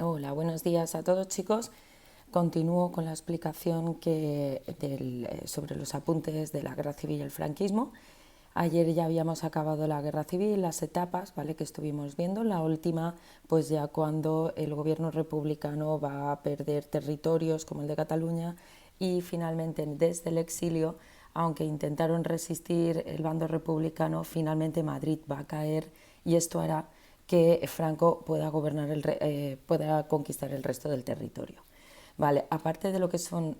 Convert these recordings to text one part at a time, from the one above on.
Hola, buenos días a todos, chicos. Continúo con la explicación sobre los apuntes de la guerra civil y el franquismo. Ayer ya habíamos acabado la guerra civil, las etapas, ¿vale?, que estuvimos viendo. La última, pues ya cuando el gobierno republicano va a perder territorios como el de Cataluña y finalmente desde el exilio, aunque intentaron resistir el bando republicano, finalmente Madrid va a caer y esto hará que Franco pueda conquistar el resto del territorio. Vale, aparte de lo que son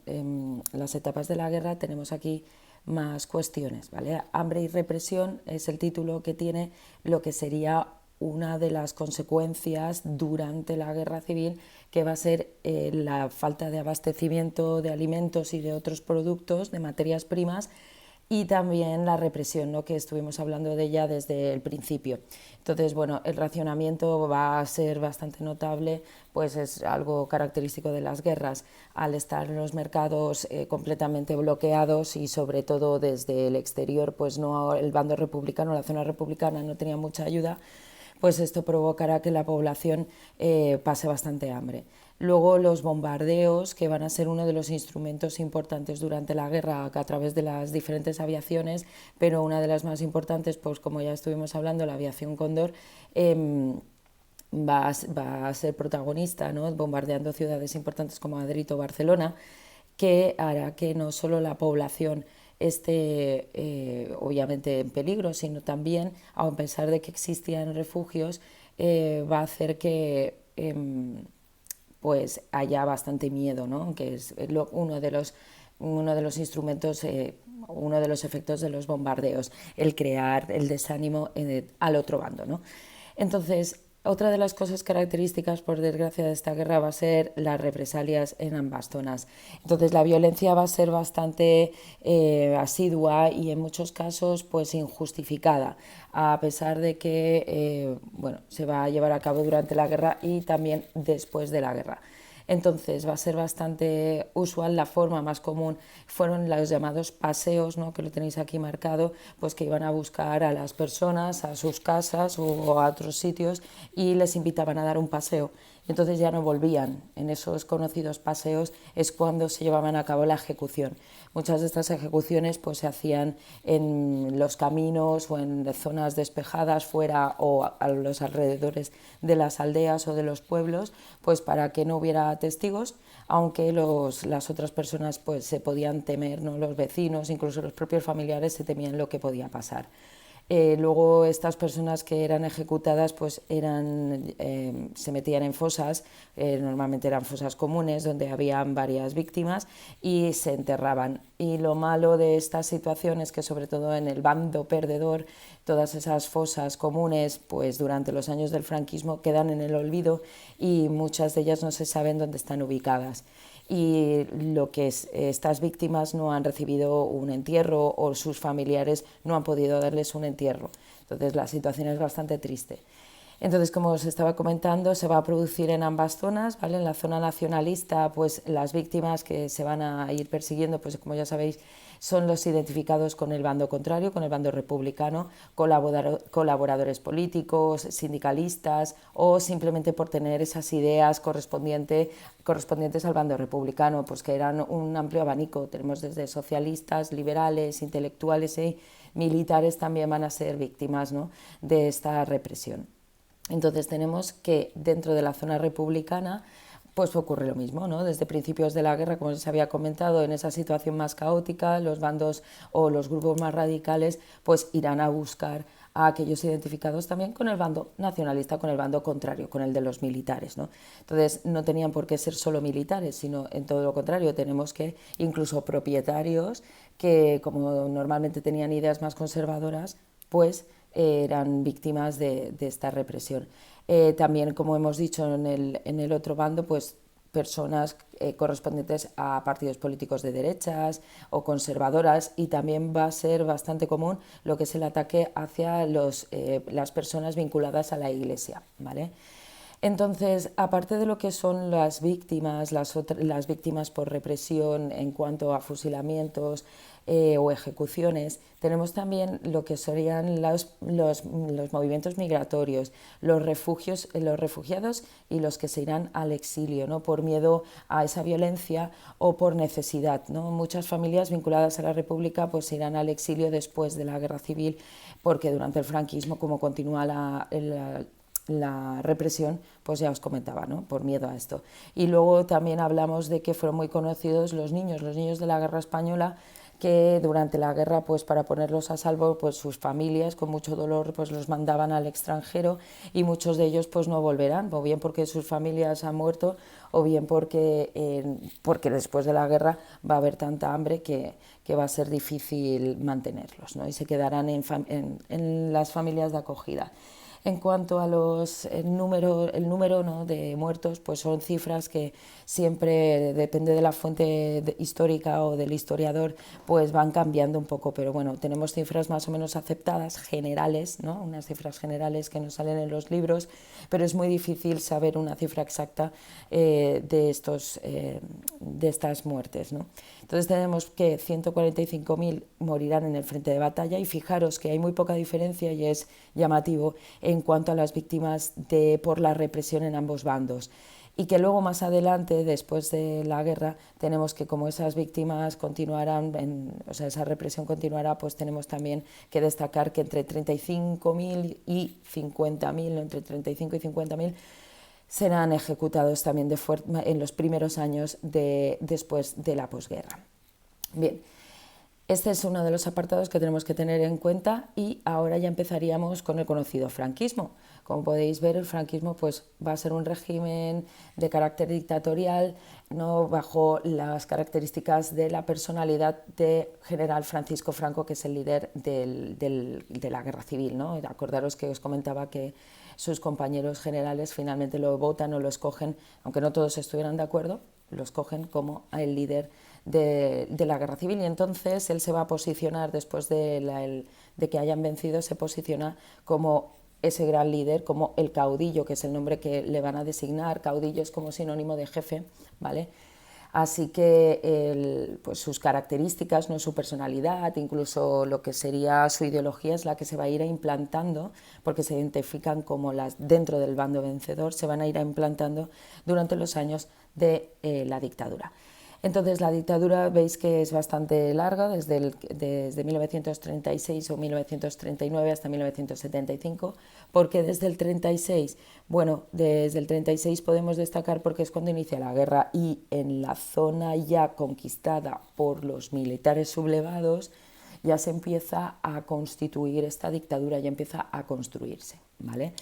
las etapas de la guerra, tenemos aquí más cuestiones. ¿Vale? Hambre y represión es el título que tiene lo que sería una de las consecuencias durante la guerra civil, que va a ser la falta de abastecimiento de alimentos y de otros productos, de materias primas, y también la represión, ¿no?, que estuvimos hablando de ella desde el principio. Entonces, bueno, el racionamiento va a ser bastante notable, pues es algo característico de las guerras, al estar los mercados completamente bloqueados y sobre todo desde el exterior, pues no, el bando republicano, la zona republicana no tenía mucha ayuda, pues esto provocará que la población pase bastante hambre. Luego los bombardeos, que van a ser uno de los instrumentos importantes durante la guerra a través de las diferentes aviaciones, pero una de las más importantes, pues como ya estuvimos hablando, la aviación Cóndor, va a ser protagonista, ¿no?, bombardeando ciudades importantes como Madrid o Barcelona, que hará que no solo la población esté obviamente en peligro, sino también, a pesar de que existían refugios, va a hacer que pues haya bastante miedo, ¿no?, que es uno de los instrumentos, uno de los efectos de los bombardeos, el crear el desánimo al otro bando, ¿no? Entonces, otra de las cosas características, por desgracia, de esta guerra va a ser las represalias en ambas zonas. Entonces, la violencia va a ser bastante asidua y en muchos casos pues injustificada, a pesar de que bueno, se va a llevar a cabo durante la guerra y también después de la guerra. Entonces va a ser bastante usual, la forma más común fueron los llamados paseos, ¿no?, que lo tenéis aquí marcado, pues que iban a buscar a las personas a sus casas o a otros sitios y les invitaban a dar un paseo. Entonces ya no volvían. En esos conocidos paseos es cuando se llevaban a cabo la ejecución. Muchas de estas ejecuciones pues se hacían en los caminos o en zonas despejadas fuera o a los alrededores de las aldeas o de los pueblos, pues para que no hubiera testigos, aunque las otras personas pues se podían temer, ¿no?, los vecinos, incluso los propios familiares se temían lo que podía pasar. Luego estas personas que eran ejecutadas pues se metían en fosas, normalmente eran fosas comunes donde habían varias víctimas y se enterraban. Y lo malo de esta situación es que sobre todo en el bando perdedor todas esas fosas comunes pues durante los años del franquismo quedan en el olvido y muchas de ellas no se saben dónde están ubicadas, y estas víctimas no han recibido un entierro o sus familiares no han podido darles un entierro. Entonces la situación es bastante triste. Entonces, como os estaba comentando, se va a producir en ambas zonas, ¿vale? En la zona nacionalista, pues las víctimas que se van a ir persiguiendo, pues como ya sabéis, son los identificados con el bando contrario, con el bando republicano, colaboradores políticos, sindicalistas o simplemente por tener esas ideas correspondientes al bando republicano, pues que eran un amplio abanico. Tenemos desde socialistas, liberales, intelectuales y militares también van a ser víctimas, ¿no?, de esta represión. Entonces tenemos que dentro de la zona republicana pues ocurre lo mismo, ¿no? Desde principios de la guerra, como os había comentado, en esa situación más caótica, los bandos o los grupos más radicales pues irán a buscar a aquellos identificados también con el bando nacionalista, con el bando contrario, con el de los militares, ¿no? Entonces no tenían por qué ser solo militares, sino en todo lo contrario, tenemos que incluso propietarios que como normalmente tenían ideas más conservadoras, pues eran víctimas de esta represión. También, como hemos dicho en el otro bando, pues personas correspondientes a partidos políticos de derechas o conservadoras, y también va a ser bastante común lo que es el ataque hacia las personas vinculadas a la Iglesia, ¿vale? Entonces, aparte de lo que son las víctimas, las víctimas por represión en cuanto a fusilamientos o ejecuciones, tenemos también lo que serían los movimientos migratorios, los refugiados y los que se irán al exilio, ¿no? Por miedo a esa violencia o por necesidad, ¿no? Muchas familias vinculadas a la República pues se irán al exilio después de la Guerra Civil, porque durante el franquismo, como continúa la represión, pues ya os comentaba, ¿no? Por miedo a esto. Y luego también hablamos de que fueron muy conocidos los niños de la Guerra Española, que durante la guerra, pues para ponerlos a salvo, pues sus familias con mucho dolor pues los mandaban al extranjero, y muchos de ellos pues no volverán, o bien porque sus familias han muerto, o bien porque después de la guerra va a haber tanta hambre que va a ser difícil mantenerlos, ¿no? Y se quedarán en las familias de acogida. En cuanto a el número, ¿no?, de muertos, pues son cifras que siempre, depende de la fuente histórica o del historiador, pues van cambiando un poco, pero bueno, tenemos cifras más o menos aceptadas, generales, ¿no?, unas cifras generales que nos salen en los libros, pero es muy difícil saber una cifra exacta de estas muertes, ¿no? Entonces tenemos que 145.000 morirán en el frente de batalla, y fijaros que hay muy poca diferencia, y es llamativo en cuanto a las víctimas por la represión en ambos bandos. Y que luego más adelante, después de la guerra, tenemos que como esas víctimas continuarán, o sea, esa represión continuará, pues tenemos también que destacar que entre 35.000 y 50.000, entre 35 y 50.000, serán ejecutados también en los primeros años después de la posguerra. Bien, este es uno de los apartados que tenemos que tener en cuenta, y ahora ya empezaríamos con el conocido franquismo. Como podéis ver, el franquismo pues, va a ser un régimen de carácter dictatorial, ¿no?, bajo las características de la personalidad de general Francisco Franco, que es el líder de la guerra civil, ¿no? Acordaros que os comentaba que sus compañeros generales finalmente lo votan o lo escogen, aunque no todos estuvieran de acuerdo, lo escogen como el líder de la guerra civil, y entonces él se va a posicionar después de que hayan vencido, se posiciona como ese gran líder, como el caudillo, que es el nombre que le van a designar. Caudillo es como sinónimo de jefe, ¿vale? Así que pues sus características, ¿no?, su personalidad, incluso lo que sería su ideología, es la que se va a ir implantando, porque se identifican como dentro del bando vencedor, se van a ir implantando durante los años de la dictadura. Entonces la dictadura veis que es bastante larga, desde 1936 o 1939 hasta 1975, porque desde el 36, bueno, desde el 36 podemos destacar porque es cuando inicia la guerra, y en la zona ya conquistada por los militares sublevados ya se empieza a constituir esta dictadura, ya empieza a construirse, ¿vale?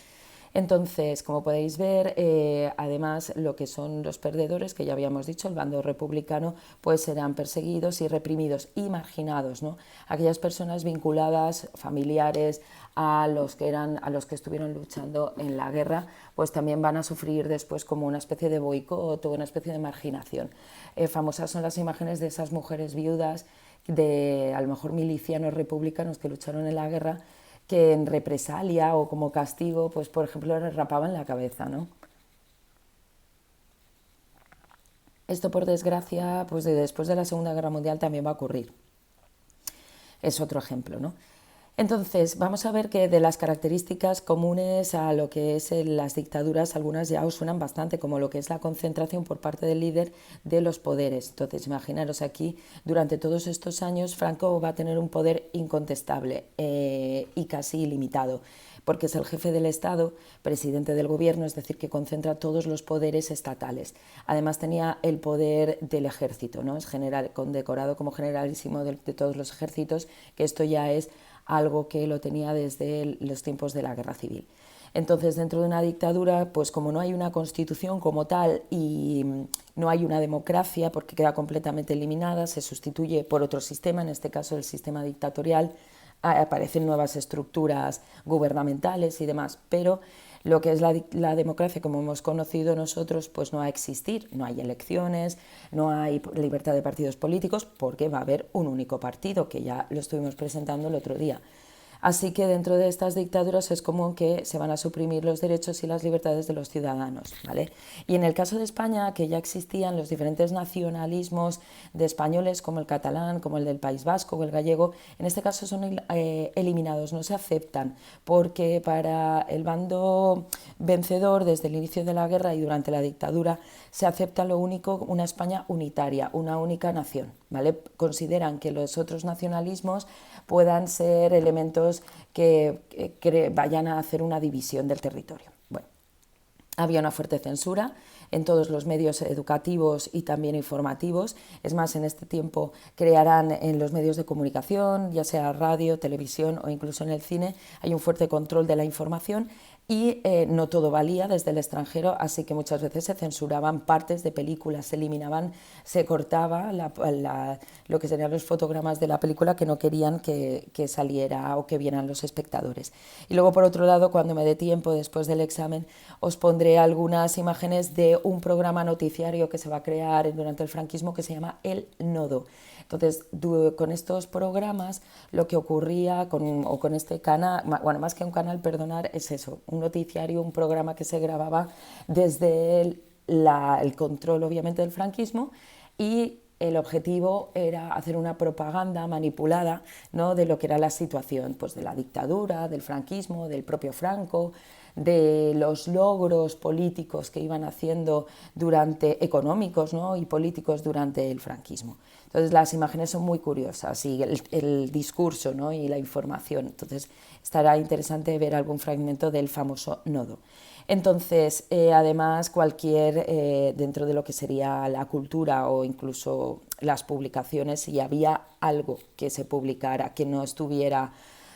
Entonces, como podéis ver, además lo que son los perdedores, que ya habíamos dicho, el bando republicano, pues serán perseguidos y reprimidos y marginados, ¿no? Aquellas personas vinculadas, familiares a los que estuvieron luchando en la guerra, pues también van a sufrir después como una especie de boicot o una especie de marginación. Famosas son las imágenes de esas mujeres viudas, de a lo mejor milicianos republicanos que lucharon en la guerra, que en represalia o como castigo, pues por ejemplo, les rapaban la cabeza, ¿no? Esto, por desgracia, pues después de la Segunda Guerra Mundial también va a ocurrir. Es otro ejemplo, ¿no? Entonces, vamos a ver que de las características comunes a lo que es las dictaduras, algunas ya os suenan bastante, como lo que es la concentración por parte del líder de los poderes. Entonces, imaginaros aquí, durante todos estos años, Franco va a tener un poder incontestable y casi ilimitado, porque es el jefe del Estado, presidente del gobierno, es decir, que concentra todos los poderes estatales. Además tenía el poder del ejército, ¿no? Es condecorado como generalísimo de todos los ejércitos, que esto ya es algo que lo tenía desde los tiempos de la Guerra Civil. Entonces, dentro de una dictadura, pues como no hay una constitución como tal y no hay una democracia, porque queda completamente eliminada, se sustituye por otro sistema, en este caso el sistema dictatorial, aparecen nuevas estructuras gubernamentales y demás, pero lo que es la democracia como hemos conocido nosotros, pues no va a existir, no hay elecciones, no hay libertad de partidos políticos, porque va a haber un único partido, que ya lo estuvimos presentando el otro día. Así que dentro de estas dictaduras es común que se van a suprimir los derechos y las libertades de los ciudadanos, ¿vale? Y en el caso de España, que ya existían los diferentes nacionalismos de españoles, como el catalán, como el del País Vasco o el gallego, en este caso son eliminados, no se aceptan, porque para el bando vencedor, desde el inicio de la guerra y durante la dictadura, se acepta lo único, una España unitaria, una única nación, ¿vale? Consideran que los otros nacionalismos puedan ser elementos que vayan a hacer una división del territorio. Bueno, había una fuerte censura en todos los medios educativos y también informativos. Es más, en este tiempo crearán en los medios de comunicación, ya sea radio, televisión o incluso en el cine, hay un fuerte control de la información y no todo valía desde el extranjero, así que muchas veces se censuraban partes de películas, se eliminaban, se cortaba lo que serían los fotogramas de la película que no querían que saliera o que vieran los espectadores. Y luego, por otro lado, cuando me dé tiempo después del examen, os pondré algunas imágenes de un programa noticiario que se va a crear durante el franquismo que se llama El Nodo. Entonces, con estos programas lo que ocurría con este canal, bueno, más que un canal, perdonar, es eso, un noticiario, un programa que se grababa desde el control, obviamente, del franquismo, y el objetivo era hacer una propaganda manipulada, ¿no?, de lo que era la situación, pues, de la dictadura, del franquismo, del propio Franco, de los logros políticos que iban haciendo económicos, ¿no?, y políticos durante el franquismo. Entonces las imágenes son muy curiosas y el discurso, ¿no?, y la información. Entonces estará interesante ver algún fragmento del famoso Nodo. Entonces, además, dentro de lo que sería la cultura o incluso las publicaciones, si había algo que se publicara que no estuviera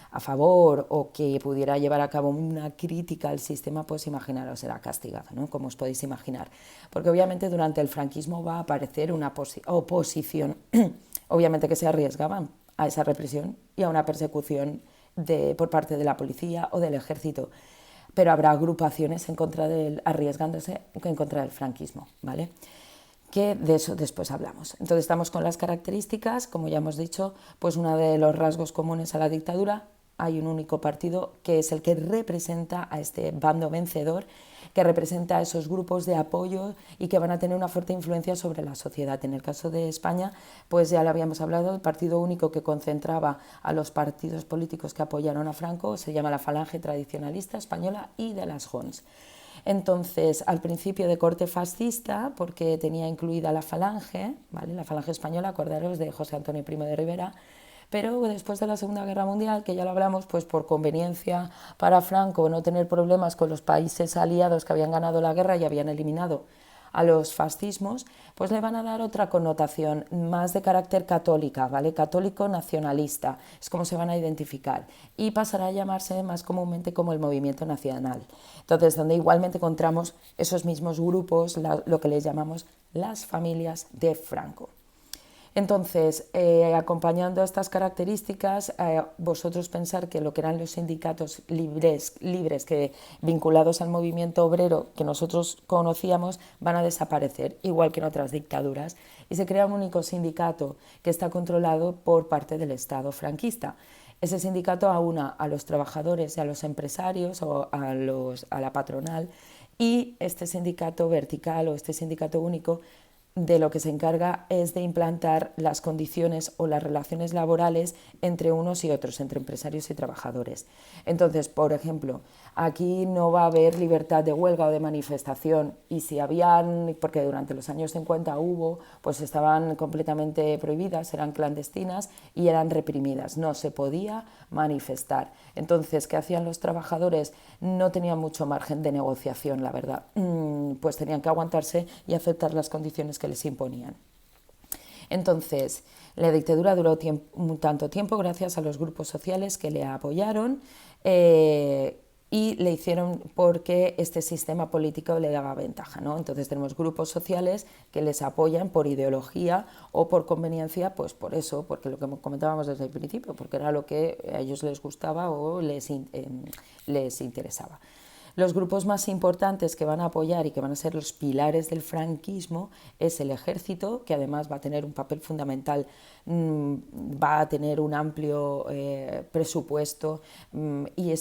a favor o que pudiera llevar a cabo una crítica al sistema, pues imaginaros, era castigado, ¿no?, como os podéis imaginar. Porque obviamente durante el franquismo va a aparecer una oposición, obviamente que se arriesgaban a esa represión y a una persecución por parte de la policía o del ejército, pero habrá agrupaciones arriesgándose en contra del franquismo, ¿vale?, que de eso después hablamos. Entonces estamos con las características, como ya hemos dicho, pues uno de los rasgos comunes a la dictadura: hay un único partido que es el que representa a este bando vencedor, que representa a esos grupos de apoyo y que van a tener una fuerte influencia sobre la sociedad. En el caso de España, pues ya lo habíamos hablado, el partido único que concentraba a los partidos políticos que apoyaron a Franco se llama la Falange Tradicionalista Española y de las Jons. Entonces, al principio de corte fascista, porque tenía incluida la Falange, ¿vale?, la Falange española, acordaros de José Antonio Primo de Rivera, pero después de la Segunda Guerra Mundial, que ya lo hablamos, pues por conveniencia para Franco no tener problemas con los países aliados que habían ganado la guerra y habían eliminado a los fascismos, pues le van a dar otra connotación más de carácter católica, ¿vale?, católico nacionalista, es como se van a identificar, y pasará a llamarse más comúnmente como el Movimiento Nacional. Entonces, donde igualmente encontramos esos mismos grupos, lo que les llamamos las familias de Franco. Entonces, acompañando estas características, vosotros pensar que lo que eran los sindicatos libres que vinculados al movimiento obrero que nosotros conocíamos van a desaparecer, igual que en otras dictaduras, y se crea un único sindicato que está controlado por parte del Estado franquista. Ese sindicato aúna a los trabajadores y a los empresarios o a la patronal, y este sindicato vertical o este sindicato único de lo que se encarga es de implantar las condiciones o las relaciones laborales entre unos y otros, entre empresarios y trabajadores. Entonces, por ejemplo, aquí no va a haber libertad de huelga o de manifestación, y si habían, porque durante los años 50 hubo, pues estaban completamente prohibidas, eran clandestinas y eran reprimidas, no se podía manifestar. Entonces, ¿qué hacían los trabajadores? No tenían mucho margen de negociación, la verdad, pues tenían que aguantarse y aceptar las condiciones que les imponían. Entonces, la dictadura duró tanto tiempo gracias a los grupos sociales que le apoyaron y le hicieron porque este sistema político le daba ventaja, ¿no? Entonces tenemos grupos sociales que les apoyan por ideología o por conveniencia, pues por eso, porque lo que comentábamos desde el principio, porque era lo que a ellos les gustaba o les interesaba. Los grupos más importantes que van a apoyar y que van a ser los pilares del franquismo es el ejército, que además va a tener un papel fundamental, va a tener un amplio presupuesto, y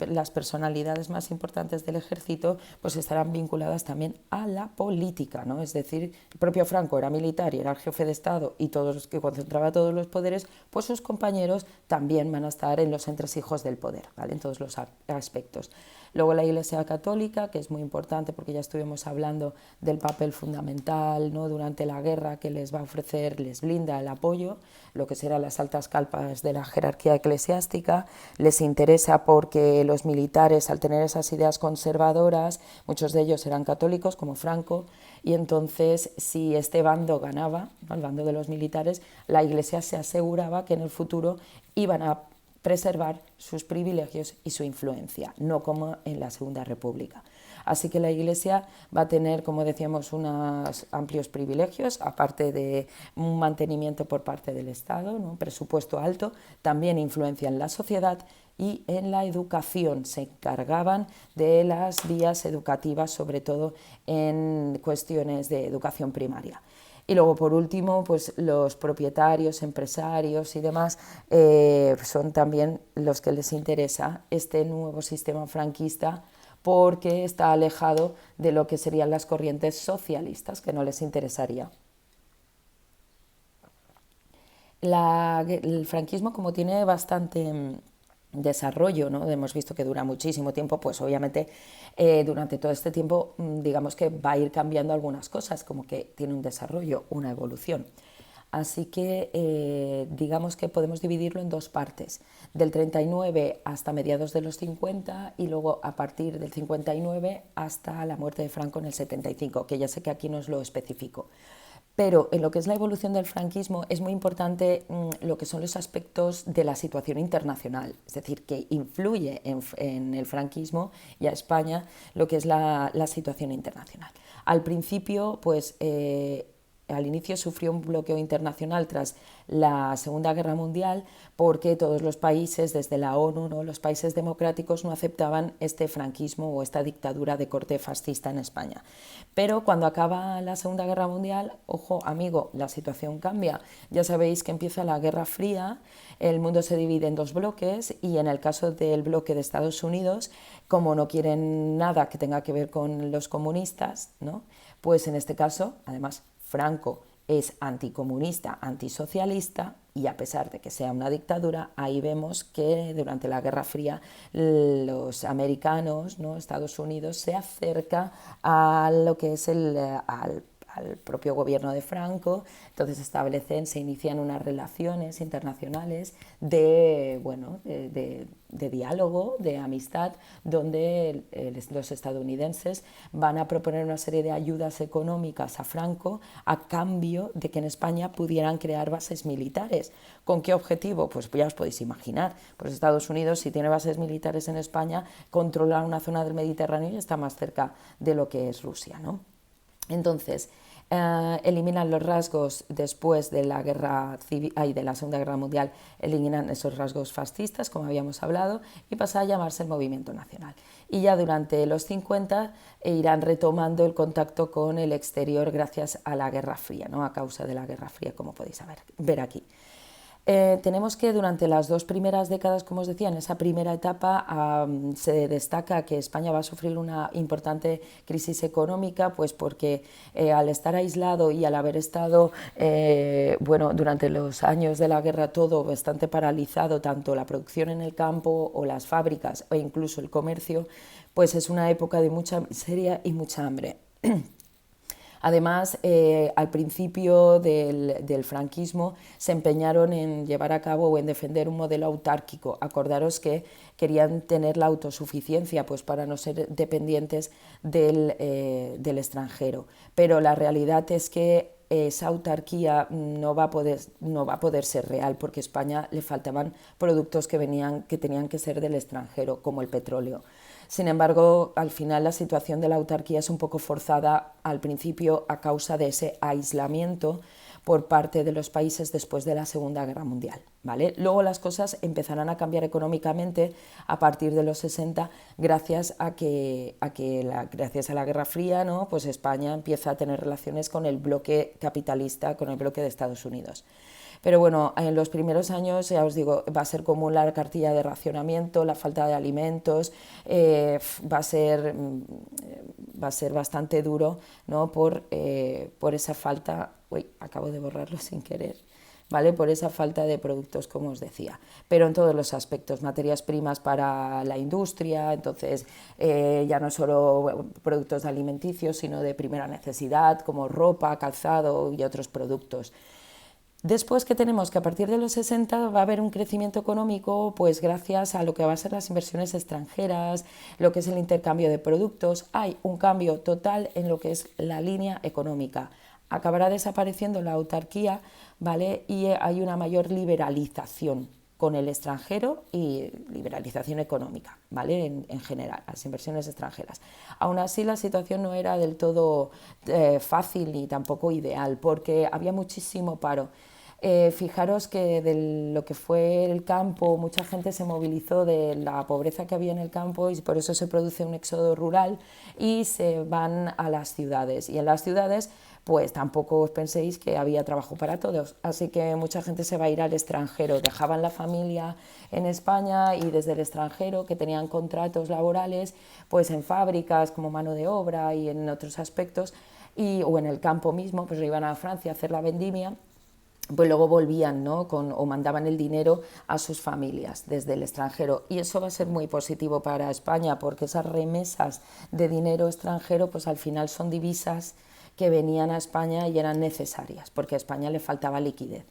las personalidades más importantes del ejército pues estarán vinculadas también a la política, ¿no? Es decir, el propio Franco era militar y era el jefe de Estado y todos los que concentraba todos los poderes, pues sus compañeros también van a estar en los entresijos del poder, ¿vale? En todos los aspectos. Luego la Iglesia Católica, que es muy importante porque ya estuvimos hablando del papel fundamental, ¿no?, durante la guerra, que les va a ofrecer, les blinda el apoyo, lo que serán las altas capas de la jerarquía eclesiástica. Les interesa porque los militares, al tener esas ideas conservadoras, muchos de ellos eran católicos como Franco, y entonces si este bando ganaba, el bando de los militares, la Iglesia se aseguraba que en el futuro iban a preservar sus privilegios y su influencia, no como en la Segunda República. Así que la Iglesia va a tener, como decíamos, unos amplios privilegios, aparte de un mantenimiento por parte del Estado, ¿no?, un presupuesto alto, también influencia en la sociedad y en la educación. Se encargaban de las vías educativas, sobre todo en cuestiones de educación primaria. Y luego, por último, pues los propietarios, empresarios y demás son también los que les interesa este nuevo sistema franquista, porque está alejado de lo que serían las corrientes socialistas, que no les interesaría. El franquismo, como tiene bastante desarrollo, ¿no?, hemos visto que dura muchísimo tiempo, pues obviamente durante todo este tiempo digamos que va a ir cambiando algunas cosas, como que tiene un desarrollo, una evolución. Así que digamos que podemos dividirlo en dos partes, del 39 hasta mediados de los 50 y luego a partir del 59 hasta la muerte de Franco en el 75, que ya sé que aquí no os lo especifico. Pero en lo que es la evolución del franquismo es muy importante lo que son los aspectos de la situación internacional, es decir, que influye en el franquismo y a España lo que es la situación internacional. Al principio, pues al inicio sufrió un bloqueo internacional tras la Segunda Guerra Mundial, porque todos los países, desde la ONU, ¿no?, los países democráticos no aceptaban este franquismo o esta dictadura de corte fascista en España. Pero cuando acaba la Segunda Guerra Mundial, ojo amigo, la situación cambia. Ya sabéis que empieza la Guerra Fría, el mundo se divide en dos bloques, y en el caso del bloque de Estados Unidos, como no quieren nada que tenga que ver con los comunistas, ¿no?, pues en este caso, además, Franco es anticomunista, antisocialista, y a pesar de que sea una dictadura, ahí vemos que durante la Guerra Fría los americanos, ¿no?, Estados Unidos, se acerca a lo que es al propio gobierno de Franco. Entonces se inician unas relaciones internacionales de diálogo, de amistad, donde los estadounidenses van a proponer una serie de ayudas económicas a Franco a cambio de que en España pudieran crear bases militares. ¿Con qué objetivo? Pues ya os podéis imaginar. Pues Estados Unidos, si tiene bases militares en España, controla una zona del Mediterráneo y está más cerca de lo que es Rusia, ¿no? Entonces, eliminan los rasgos después de la guerra civil, de la Segunda Guerra Mundial, eliminan esos rasgos fascistas, como habíamos hablado, y pasa a llamarse el Movimiento Nacional. Y ya durante los 50 irán retomando el contacto con el exterior gracias a la Guerra Fría, ¿no?, a causa de la Guerra Fría, como podéis ver aquí. Tenemos que durante las dos primeras décadas, como os decía, en esa primera etapa se destaca que España va a sufrir una importante crisis económica, pues porque al estar aislado y al haber estado durante los años de la guerra todo bastante paralizado, tanto la producción en el campo o las fábricas o incluso el comercio, pues es una época de mucha miseria y mucha hambre. Además, al principio del franquismo se empeñaron en llevar a cabo o en defender un modelo autárquico. Acordaros que querían tener la autosuficiencia, pues para no ser dependientes del extranjero. Pero la realidad es que esa autarquía no va a poder ser real, porque a España le faltaban productos que tenían que ser del extranjero, como el petróleo. Sin embargo, al final la situación de la autarquía es un poco forzada al principio a causa de ese aislamiento, por parte de los países después de la Segunda Guerra Mundial, ¿vale? Luego las cosas empezarán a cambiar económicamente a partir de los 60 gracias a gracias a la Guerra Fría, ¿no? Pues España empieza a tener relaciones con el bloque capitalista, con el bloque de Estados Unidos. Pero bueno, en los primeros años, ya os digo, va a ser común la cartilla de racionamiento, la falta de alimentos, va a ser bastante duro, ¿no? por esa falta, uy, acabo de borrarlo sin querer, ¿vale? Por esa falta de productos, como os decía, pero en todos los aspectos, materias primas para la industria, entonces ya no solo productos alimenticios, sino de primera necesidad, como ropa, calzado y otros productos. Después, que tenemos que a partir de los 60 va a haber un crecimiento económico, pues gracias a lo que va a ser las inversiones extranjeras, lo que es el intercambio de productos. Hay un cambio total en lo que es la línea económica. Acabará desapareciendo la autarquía, ¿vale? Y hay una mayor liberalización con el extranjero y liberalización económica, ¿vale? En general, las inversiones extranjeras. Aún así, la situación no era del todo fácil ni tampoco ideal, porque había muchísimo paro. Fijaros que de lo que fue el campo, mucha gente se movilizó de la pobreza que había en el campo y por eso se produce un éxodo rural y se van a las ciudades. Y en las ciudades, pues tampoco os penséis que había trabajo para todos, así que mucha gente se va a ir al extranjero, dejaban la familia en España y desde el extranjero, que tenían contratos laborales, pues en fábricas como mano de obra y en otros aspectos, o en el campo mismo, pues iban a Francia a hacer la vendimia, pues luego volvían, ¿no? O mandaban el dinero a sus familias desde el extranjero, y eso va a ser muy positivo para España, porque esas remesas de dinero extranjero pues al final son divisas que venían a España y eran necesarias, porque a España le faltaba liquidez.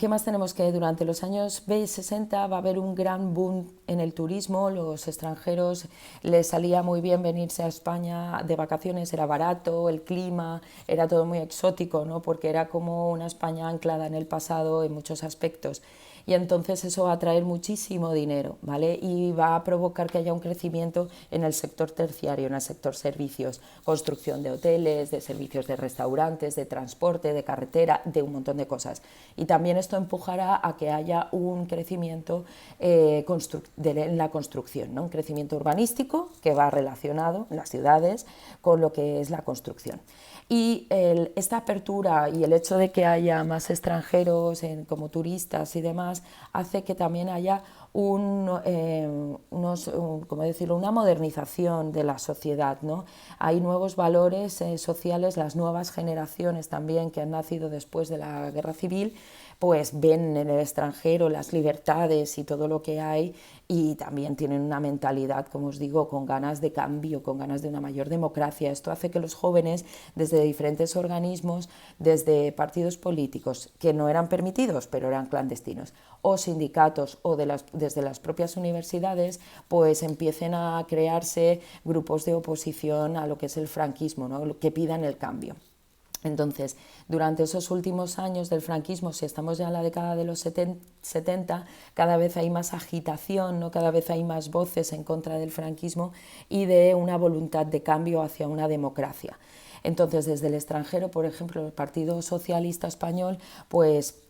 ¿Qué más tenemos? Que durante los años 60 va a haber un gran boom en el turismo. Los extranjeros les salía muy bien venirse a España de vacaciones, era barato, el clima, era todo muy exótico, ¿no? Porque era como una España anclada en el pasado en muchos aspectos. Y entonces eso va a traer muchísimo dinero, ¿vale? Y va a provocar que haya un crecimiento en el sector terciario, en el sector servicios, construcción de hoteles, de servicios de restaurantes, de transporte, de carretera, de un montón de cosas. Y también esto empujará a que haya un crecimiento en la construcción, ¿no? Un crecimiento urbanístico que va relacionado en las ciudades con lo que es la construcción. Y esta apertura y el hecho de que haya más extranjeros como turistas y demás hace que también haya ¿cómo decirlo? Una modernización de la sociedad, ¿no? Hay nuevos valores sociales, las nuevas generaciones también que han nacido después de la Guerra Civil, pues ven en el extranjero las libertades y todo lo que hay, y también tienen una mentalidad, como os digo, con ganas de cambio, con ganas de una mayor democracia. Esto hace que los jóvenes, desde diferentes organismos, desde partidos políticos que no eran permitidos, pero eran clandestinos, o sindicatos, o desde las propias universidades, pues empiecen a crearse grupos de oposición a lo que es el franquismo, ¿no? Que pidan el cambio. Entonces, durante esos últimos años del franquismo, si estamos ya en la década de los 70, cada vez hay más agitación, ¿no? Cada vez hay más voces en contra del franquismo y de una voluntad de cambio hacia una democracia. Entonces, desde el extranjero, por ejemplo, el Partido Socialista Español, pues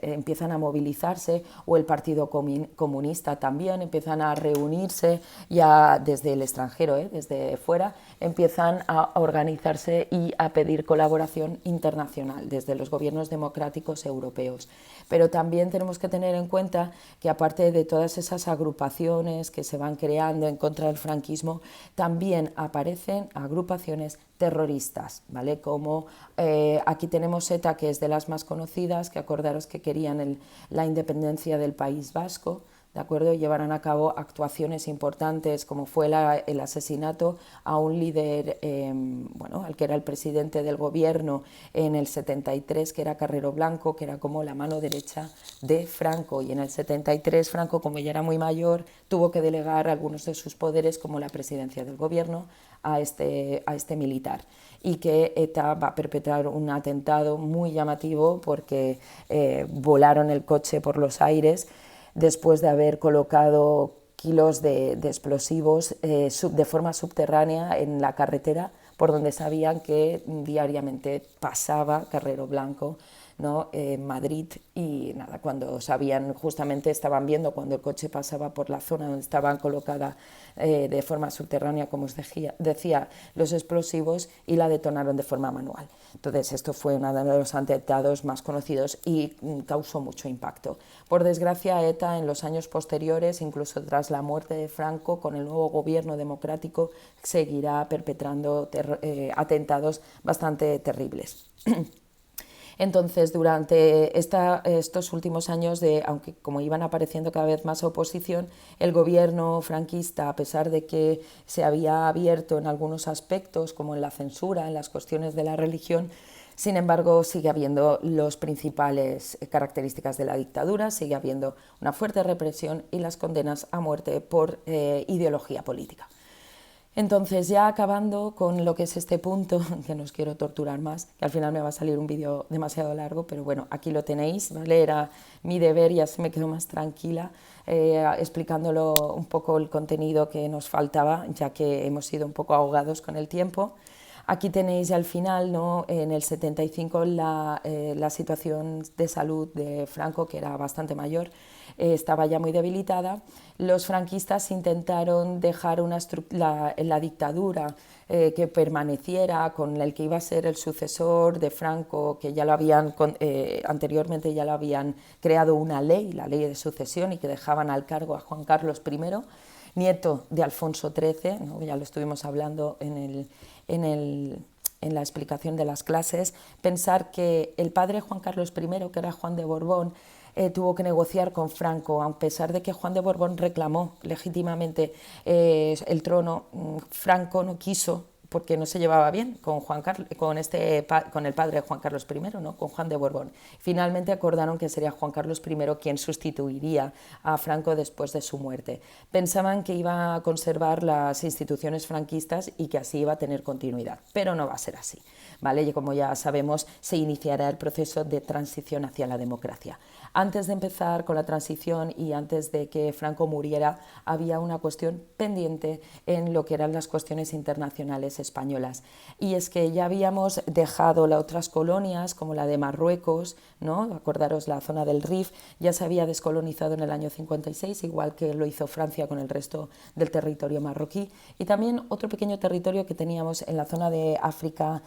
empiezan a movilizarse, o el Partido Comunista también, empiezan a reunirse ya desde el extranjero, desde fuera, empiezan a organizarse y a pedir colaboración internacional desde los gobiernos democráticos europeos. Pero también tenemos que tener en cuenta que, aparte de todas esas agrupaciones que se van creando en contra del franquismo, también aparecen agrupaciones terroristas, ¿vale? Como aquí tenemos ETA, que es de las más conocidas, que acordaros que querían la independencia del País Vasco, ¿de acuerdo? Llevaron a cabo actuaciones importantes, como fue el asesinato a un líder, al que era el presidente del gobierno en el 73, que era Carrero Blanco, que era como la mano derecha de Franco, y en el 73 Franco, como ya era muy mayor, tuvo que delegar algunos de sus poderes, como la presidencia del gobierno, a este militar, y que ETA va a perpetrar un atentado muy llamativo, porque volaron el coche por los aires después de haber colocado kilos de explosivos de forma subterránea en la carretera por donde sabían que diariamente pasaba Carrero Blanco, ¿no? Madrid, y nada, cuando sabían, justamente estaban viendo cuando el coche pasaba por la zona donde estaban colocadas de forma subterránea, como os decía, los explosivos, y la detonaron de forma manual. Entonces esto fue uno de los atentados más conocidos y causó mucho impacto. Por desgracia, ETA en los años posteriores, incluso tras la muerte de Franco, con el nuevo gobierno democrático, seguirá perpetrando atentados bastante terribles. Entonces, durante estos últimos años, aunque como iban apareciendo cada vez más oposición, el gobierno franquista, a pesar de que se había abierto en algunos aspectos, como en la censura, en las cuestiones de la religión, sin embargo, sigue habiendo las principales características de la dictadura, sigue habiendo una fuerte represión y las condenas a muerte por ideología política. Entonces, ya acabando con lo que es este punto, que no os quiero torturar más, que al final me va a salir un vídeo demasiado largo, pero bueno, aquí lo tenéis, ¿vale? Era mi deber y así me quedo más tranquila explicándolo un poco el contenido que nos faltaba, ya que hemos sido un poco ahogados con el tiempo. Aquí tenéis al final, ¿no? En el 75 la situación de salud de Franco, que era bastante mayor, estaba ya muy debilitada. Los franquistas intentaron dejar la dictadura que permaneciera, con el que iba a ser el sucesor de Franco, que ya lo habían anteriormente ya lo habían creado una ley, la ley de sucesión, y que dejaban al cargo a Juan Carlos I, nieto de Alfonso XIII, ¿no? Ya lo estuvimos hablando en la explicación de las clases. Pensar que el padre Juan Carlos I, que era Juan de Borbón, tuvo que negociar con Franco, a pesar de que Juan de Borbón reclamó legítimamente el trono. Franco no quiso, porque no se llevaba bien con el padre Juan Carlos I, ¿no? Con Juan de Borbón. Finalmente acordaron que sería Juan Carlos I quien sustituiría a Franco después de su muerte. Pensaban que iba a conservar las instituciones franquistas y que así iba a tener continuidad, pero no va a ser así, ¿vale? Y como ya sabemos, se iniciará el proceso de transición hacia la democracia. Antes de empezar con la transición y antes de que Franco muriera, había una cuestión pendiente en lo que eran las cuestiones internacionales españolas. Y es que ya habíamos dejado las otras colonias, como la de Marruecos, ¿no? Acordaros, la zona del Rif ya se había descolonizado en el año 56, igual que lo hizo Francia con el resto del territorio marroquí. Y también otro pequeño territorio que teníamos en la zona de África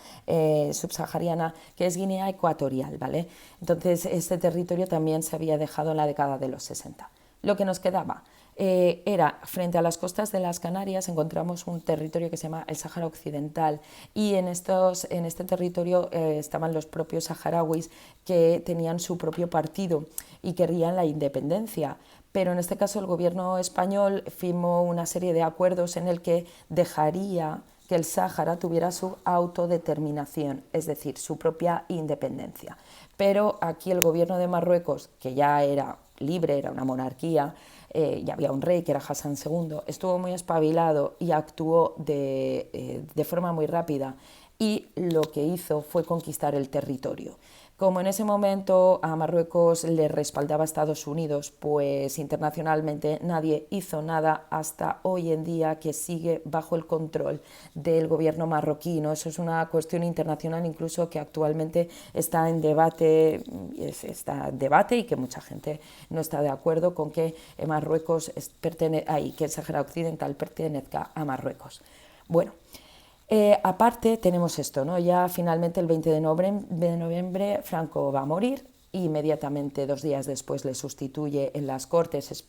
subsahariana, que es Guinea Ecuatorial, ¿vale? Entonces, este territorio también se había dejado en la década de los 60. Lo que nos quedaba era, frente a las costas de las Canarias, encontramos un territorio que se llama el Sáhara Occidental, y en este territorio estaban los propios saharauis, que tenían su propio partido y querían la independencia. Pero en este caso el gobierno español firmó una serie de acuerdos en el que dejaría que el Sáhara tuviera su autodeterminación, es decir, su propia independencia. Pero aquí el gobierno de Marruecos, que ya era libre, era una monarquía, ya había un rey que era Hassan II, estuvo muy espabilado y actuó de forma muy rápida, y lo que hizo fue conquistar el territorio. Como en ese momento a Marruecos le respaldaba Estados Unidos, pues internacionalmente nadie hizo nada hasta hoy en día, que sigue bajo el control del gobierno marroquí, ¿no? Eso es una cuestión internacional incluso que actualmente está en debate, y que mucha gente no está de acuerdo con que Marruecos que el Sáhara Occidental pertenezca a Marruecos. Bueno. Aparte tenemos esto, ¿no? Ya finalmente el 20 de noviembre Franco va a morir, y inmediatamente 2 días después le sustituye en las cortes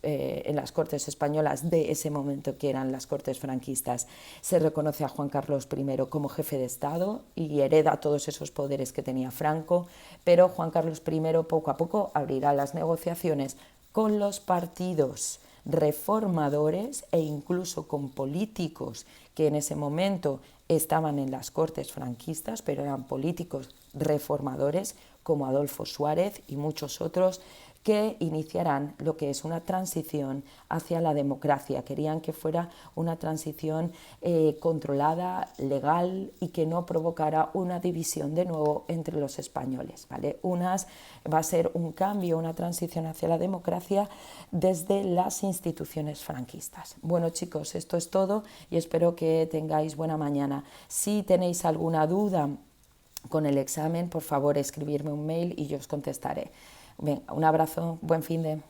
españolas de ese momento, que eran las cortes franquistas. Se reconoce a Juan Carlos I como jefe de Estado y hereda todos esos poderes que tenía Franco, pero Juan Carlos I poco a poco abrirá las negociaciones con los partidos reformadores e incluso con políticos que en ese momento estaban en las cortes franquistas, pero eran políticos reformadores, como Adolfo Suárez y muchos otros, que iniciarán lo que es una transición hacia la democracia. Querían que fuera una transición controlada, legal y que no provocara una división de nuevo entre los españoles, ¿vale? Va a ser un cambio, una transición hacia la democracia desde las instituciones franquistas. Bueno, chicos, esto es todo y espero que tengáis buena mañana. Si tenéis alguna duda con el examen, por favor escribirme un mail y yo os contestaré. Bien, un abrazo, buen fin de...